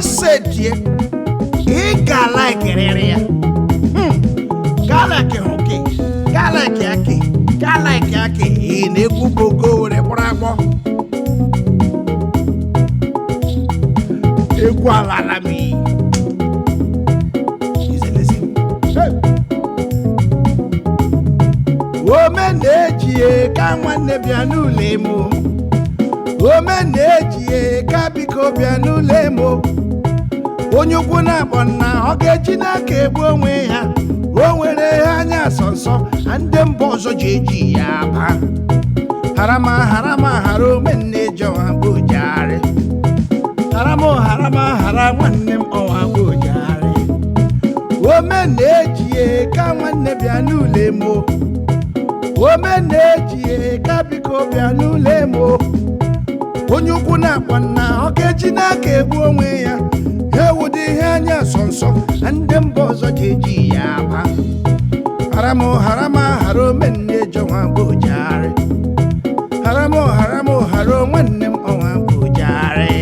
said ye, he got like it area. Got like it, okay. Got like yaki. Got like yaki. In a go with a bravo. Equal me. He's a listen. Omenneji, come one nebianu lemo. Omenneji, kabiko bianu lemo. Onyukwu na-abọna ogechi n'aka egbu onwe ya o nwere anya asọnsọ ndị mba ọzọ ji eji ya ba harama hara Omenneji ọwa bụ jari hara nwanne m ọwa bụ jari Omenneji ka nwanne bịa n'ụlọ mo Omenneji ka biko bịa n'ụlọ mo Onyukwu na-abọna ogechi n'aka egbu onwe ya ewudi ihe anya sọnsọ ndị mba ọzọ ji eji ya ba hara Omenneji ọwa bụ jari hara nwanne m ọwa bụ jari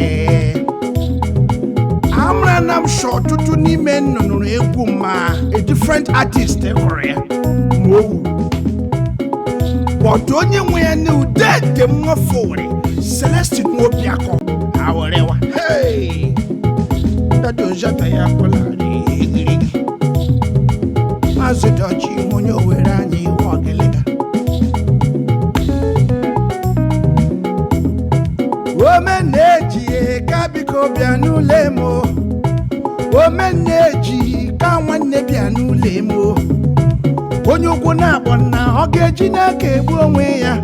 amra nam shọ tutu n'ime nnụnụ egwu ma a different artist hụrụ ya ma owu but onye nwe ya na ude dị mmafọ were Celestine Nwobiakọ awerewa hey Jata ya kolari igirigi Mazudochi onye owere anyị wogelega Omenneji ka biko bịa n'ụlọ mo Omenneji ka nwanne bịa n'ụlọ mo onye ukwu na-abọna ogechi n'aka egbu onwe ya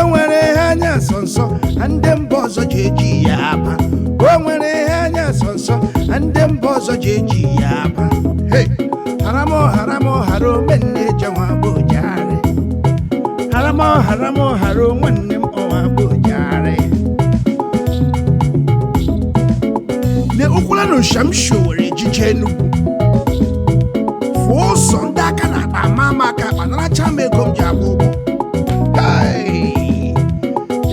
enwere anya sọnsọ ndị mba ọzọ ji eji ya aba o nwere anya sọnsọ ndị mba ọzọ ji eji ya aba hey hara Omenneji ọwa bụ jari hara nwanne m ọwa bụ jari le ukwula no shamsho were ejije Enugu fụ ụzọ ndị aka na-akpa ama aka kpanaracha m ego m ji agba ụgbọ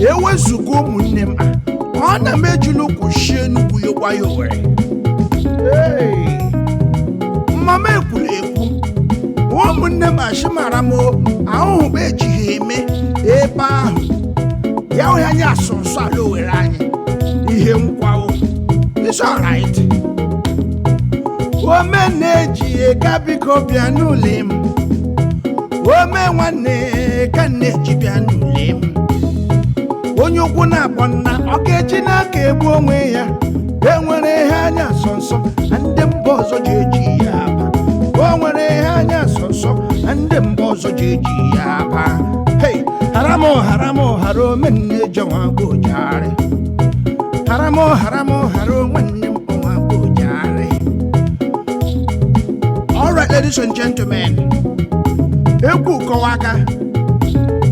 ewezugo ụmụnne m ọ na m ejila ụkwụ shi Enugu yokwa ya Owerri mama ekwuru ekwu ụmụnne m ashimara m ahụhụ m ejighị eme ebe ahụ ya hụ anya asọnsọ ala Owerri anyị ihe nkwawo it's alright Omenneji ka biko bịa n'ụlọ m ome nwanne ka Nneji bịa n'ụlọ m onye ukwu na-abọna ogechi n'aka egbu onwe ya enwere ihe anya sọnsọ ndị mba ọzọ ji eji ya aba o nwere ihe anya sọnsọ ndị mba ọzọ ji eji ya aba hey hara Omenneji ọwa bụ jari hara nwanne m ọwa bụ jari. All right, ladies and gentlemen, egwu kọwaga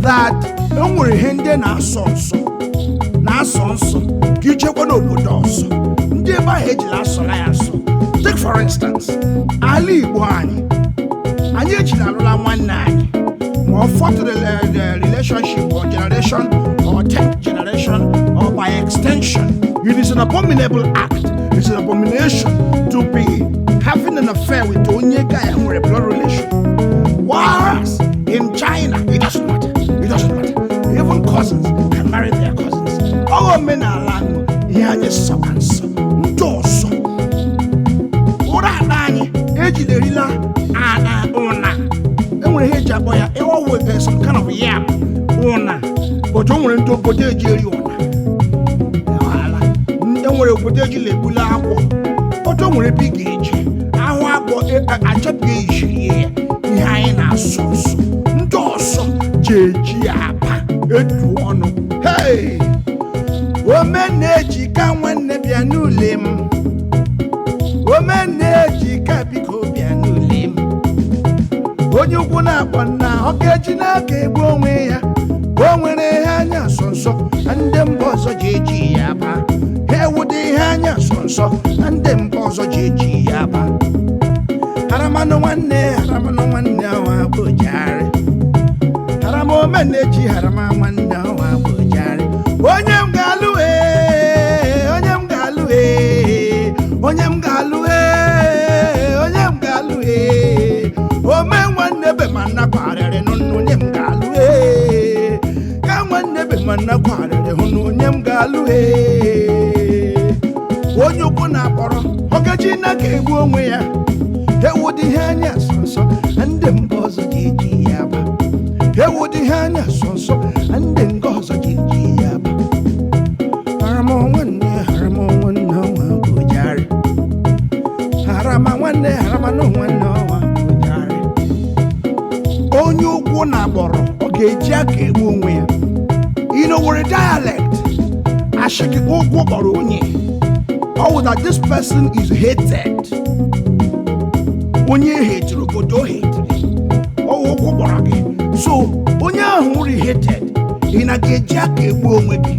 that enwere ihe ndị na-asọ nsọ ka ichekwa n'obodo ọzọ ndị ebe ahụ ejila asọla ya asọ. Take for instance ala Igbo anyị ejila alụla nwanne anyị ma ọ fourth relationship or generation or 10th generation or by extension. It is an abominable act. It's an abomination to be having an affair with onye guy and a blood relation. Whereas in China, it doesn't matter. Even cousins can marry their cousins. All men are lang, here so and so. Ndoso. Ora nani, eji de rila, ana ona. And when he jaboya, it always there's some kind of yam. Ona. But don't want to put a jelly ona. Don't worry, put a jelly bula aqua. But don't worry, big age. I want a chap gauge here. Behind our source. Ndoso. Jeji apa. Etuono. Hey! Omenneji ka nwanne bịa n'ụlọ m. Omenneji ka biko bịa n'ụlọ m. Onye ukwu na-abọna ogechi n'aka egbu onwe ya o nwere ihe anya sọnsọ ndị mba ọzọ ji eji ya ba ewudi ihe anya sọnsọ ndị mba ọzọ ji eji ya ba haramanụ nwanne ọwa bụ jari harama Omenneji harama nwanne ọwa bụ jari onye m ga-alụ mana kwarere hunu nyem galu onye ukwu na akpọrọ ogeji na ka egbu onwe ya ewudi ihe anya sọnsọ ndị mba ọzọ ji eji ya ba ewudi ihe anya sọnsọ ndị nga ọzọ ji eji ya ba harama nwanne ọnwa gojari harama nwanne ọnwa gojari onye ukwu na akpọrọ ogeji aka egbu onwe ya were dialect ashiki ugwu kpọrọ onye oh that this person is hated onye hated obodo hated oh ugwu kpọrọ gị so onye ahụ uri hated ị na-eji aka egbu onwe gị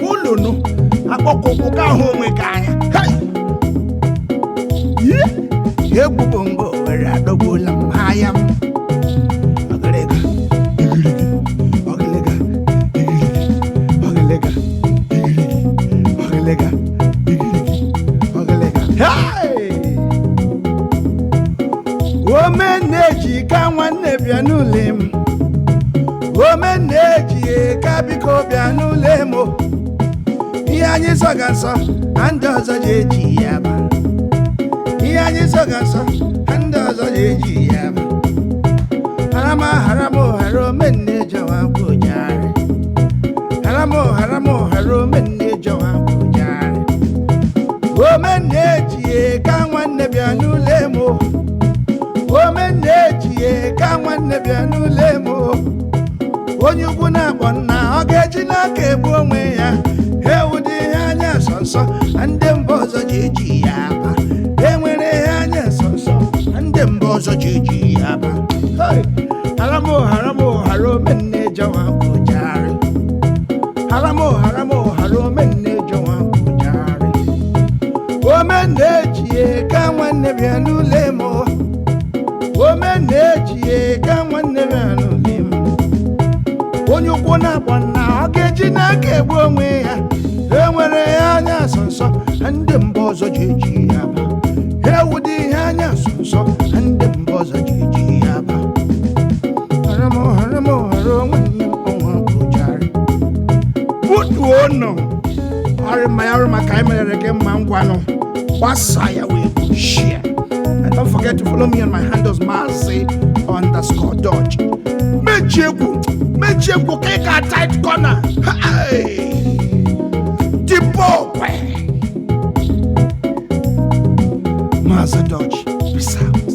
ụlọnụ akpọkọkwụ ka ahụ onwe gị anya egbugbo mgbe were adọgbuola m anya m Omenneji ka nwanne bịa n'ụlọ m Omenneji ka biko bịa n'ụlọ m ihe anyị sọga nsọ ndị ọzọ ji eji ya ba ihe anyị sọga nsọ ndị ọzọ ji eji ya ba harama Omenneji ọwa bụjari harama Omenneji ọwa bụjari Omenneji ka nwanne bịa n'ụlọ m Omenneji ka nwanne bịa n'ụlọ m onye ugwu na-akpọ nna ọ ga-eji n'aka egbu onwe ya ewudi ihe anya sọnsọ ndị mba ọzọ ji eji ya aba enwere ihe anya sọnsọ ndị mba ọzọ ji eji ya aba harama Omenneji ọwa bụjari harama Omenneji ọwa bụjari Omenneji ka nwanne bịa n'ụlọ m Omenneji ka nwanne bịa n'ụlọ m onye ukwu na-akpọ nna ọ ga-eji n'aka egbu onwe ya enwere ya anya sọnsọ ndị mba ọzọ ji eji ya ba ewudi ihe anya sọnsọ ndị mba ọzọ ji eji ya ba harama nwanne ọnwa bụjari butuo nọ arịma ka anyị mere gị mma ngwanụ gbasa ya wee share. And don't forget to follow me on my handles Mazi_Dodge. Mechekwu keka tight corner. Hey! Tipo! Mazi Dodge. Peace out.